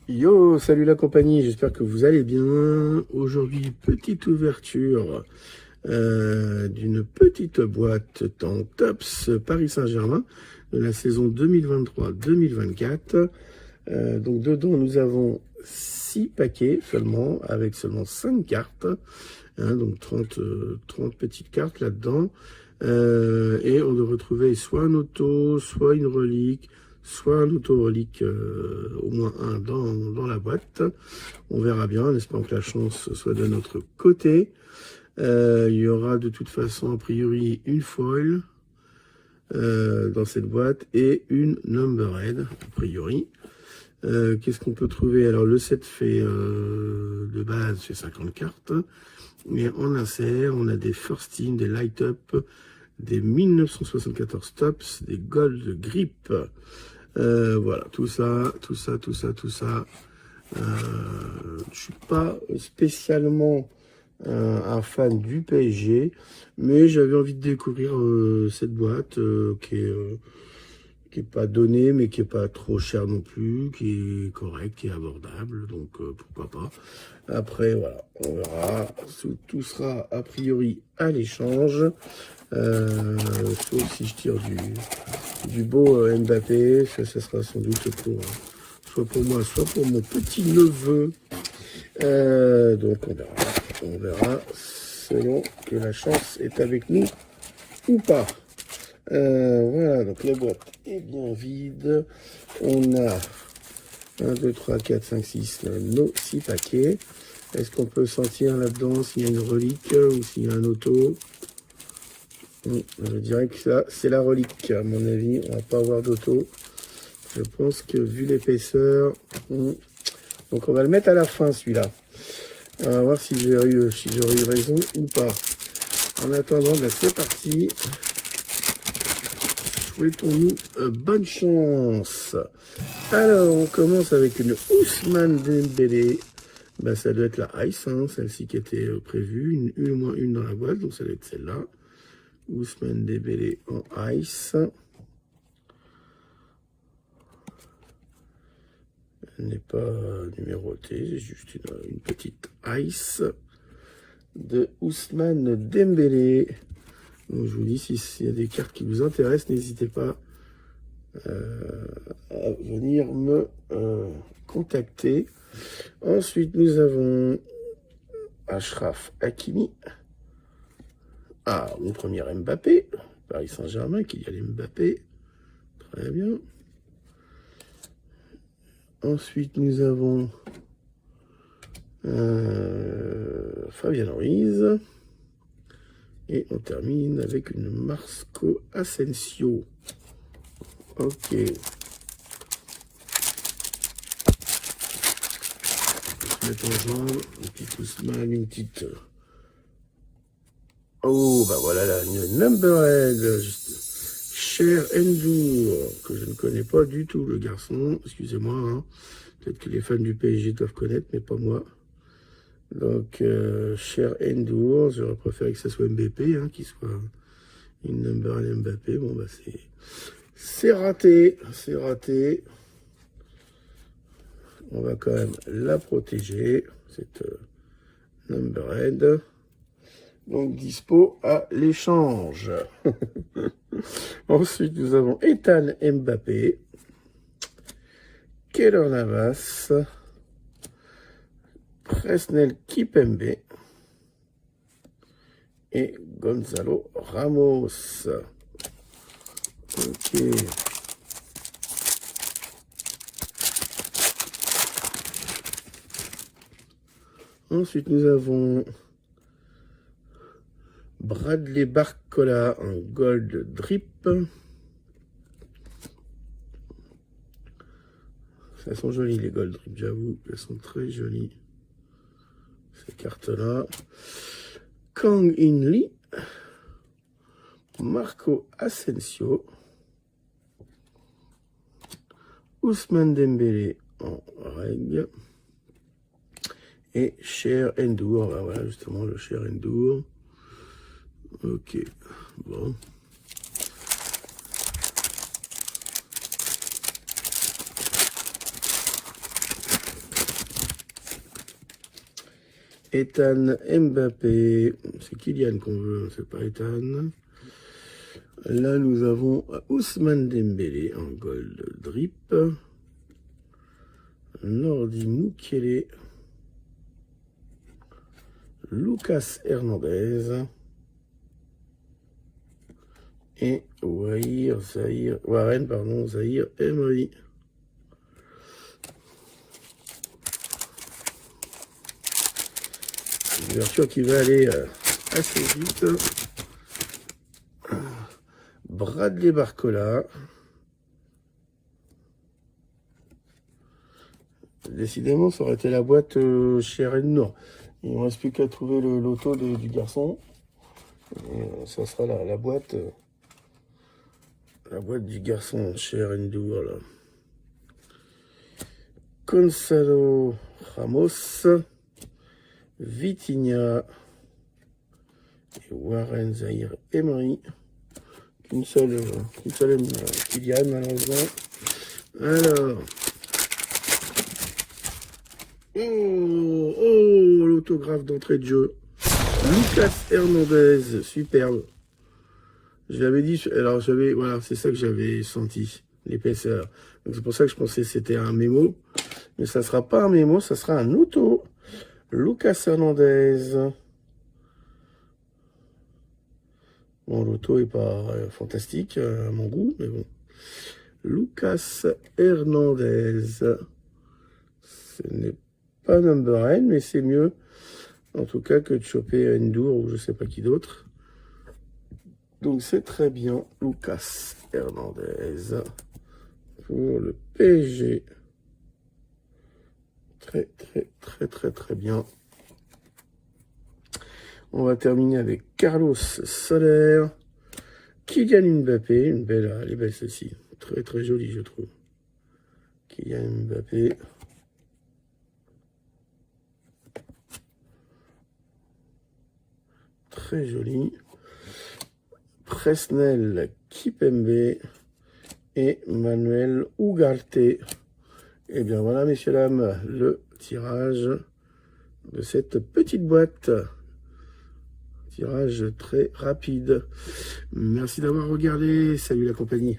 Yo, salut la compagnie, j'espère que vous allez bien. Aujourd'hui, petite ouverture d'une petite boîte en TOPS Paris Saint-Germain de la saison 2023-2024. Donc dedans, nous avons 6 paquets seulement, avec seulement 5 cartes. Donc 30 petites cartes là-dedans. Et on doit retrouver soit un auto, soit une relique, soit un auto-relique, au moins un dans la boîte. On verra bien, en espérant que la chance soit de notre côté. Il y aura de toute façon, a priori, une foil dans cette boîte et une numberhead, a priori. Qu'est-ce qu'on peut trouver? Alors, le set fait, de base, fait 50 cartes. Mais en insert, on a des first in, des light up, des 1974 tops, des gold grip. Voilà, tout ça. Je suis pas spécialement un fan du PSG, mais j'avais envie de découvrir cette boîte qui est pas donnée, mais qui est pas trop chère non plus, qui est correcte, qui est abordable, donc pourquoi pas. Après, voilà, on verra. Tout sera a priori à l'échange, sauf si je tire du beau Mbappé, ça sera sans doute pour soit pour moi, soit pour mon petit neveu. Donc on verra selon que la chance est avec nous ou pas. Voilà, donc la boîte est bien vide. On a 1, 2, 3, 4, 5, 6, nos 6 paquets. Est-ce qu'on peut sentir là-dedans s'il y a une relique ou s'il y a un auto? Je dirais que ça, c'est la relique. À mon avis, on va pas avoir d'auto. Je pense que vu l'épaisseur... Donc on va le mettre à la fin, celui-là. On va voir si j'aurais eu raison ou pas. En attendant, ben, c'est parti. Souhaitons-nous bonne chance. Alors, on commence avec une Ousmane Dembélé. Ben, ça doit être la Ice, hein, celle-ci qui était prévue. Au moins une dans la boîte, donc ça doit être celle-là. Ousmane Dembélé en Ice. Elle n'est pas numérotée, c'est juste une petite Ice de Ousmane Dembélé. Donc, je vous dis, s'il y a des cartes qui vous intéressent, n'hésitez pas à venir me contacter. Ensuite, nous avons Achraf Hakimi. Ah, mon premier Mbappé. Paris Saint-Germain, Kylian Mbappé. Très bien. Ensuite, nous avons Fabien Ruiz. Et on termine avec une Marco Asensio. Ok. Mettre ensemble, une petite Ousmane, une petite... Oh, bah voilà là, une numberhead. Cher Endur, que je ne connais pas du tout, le garçon. Excusez-moi, hein. Peut-être que les fans du PSG doivent connaître, mais pas moi. Donc, cher Endur, j'aurais préféré que ce soit Mbappé, hein, qu'il soit une numberhead Mbappé. Bon, bah c'est raté, c'est raté. On va quand même la protéger, cette numberhead. Donc, dispo à l'échange. Ensuite, nous avons Ethan Mbappé, Keylor Navas, Presnel Kipembe et Gonzalo Ramos. Ok. Ensuite, nous avons Bradley Barcola en gold drip. Elles sont jolies les gold drip, j'avoue, elles sont très jolies. Ces cartes-là. Kang In Lee. Marco Asensio. Ousmane Dembélé en règle. Et Cher Endur. Voilà, justement, le Cher Endur. Ok, bon. Ethan Mbappé. C'est Kylian qu'on veut, c'est pas Ethan. Là, nous avons Ousmane Dembélé en gold drip. Nordi Mukele. Lucas Hernandez. Et Warren Zahir Emery. Une ouverture qui va aller assez vite. Bradley Barcola. Décidément, ça aurait été la boîte chez Rennes. Il ne reste plus qu'à trouver le loto du garçon. Et, ça sera la boîte du garçon chez Rennes. Là. Gonzalo Ramos. Vitinha. Et Warren Zahir Emery. Qu'une seule Kylian, malheureusement. Alors. Oh, l'autographe d'entrée de jeu. Lucas Hernandez, superbe. Je l'avais dit, alors voilà, c'est ça que j'avais senti, l'épaisseur. Donc c'est pour ça que je pensais que c'était un mémo. Mais ça sera pas un mémo, ça sera un auto. Lucas Hernandez. Bon, l'auto est pas fantastique à mon goût, mais bon. Lucas Hernandez. Ce n'est pas number N, mais c'est mieux, en tout cas, que de choper Ndour ou je sais pas qui d'autre. Donc c'est très bien, Lucas Hernandez pour le PSG. Très bien. On va terminer avec Carlos Soler, Kylian Mbappé, elle est belle celle-ci, très jolie je trouve. Kylian Mbappé. Très joli. Presnel Kipembe et Manuel Ugarte. Et bien voilà, messieurs, dames, le tirage de cette petite boîte. Tirage très rapide. Merci d'avoir regardé. Salut la compagnie.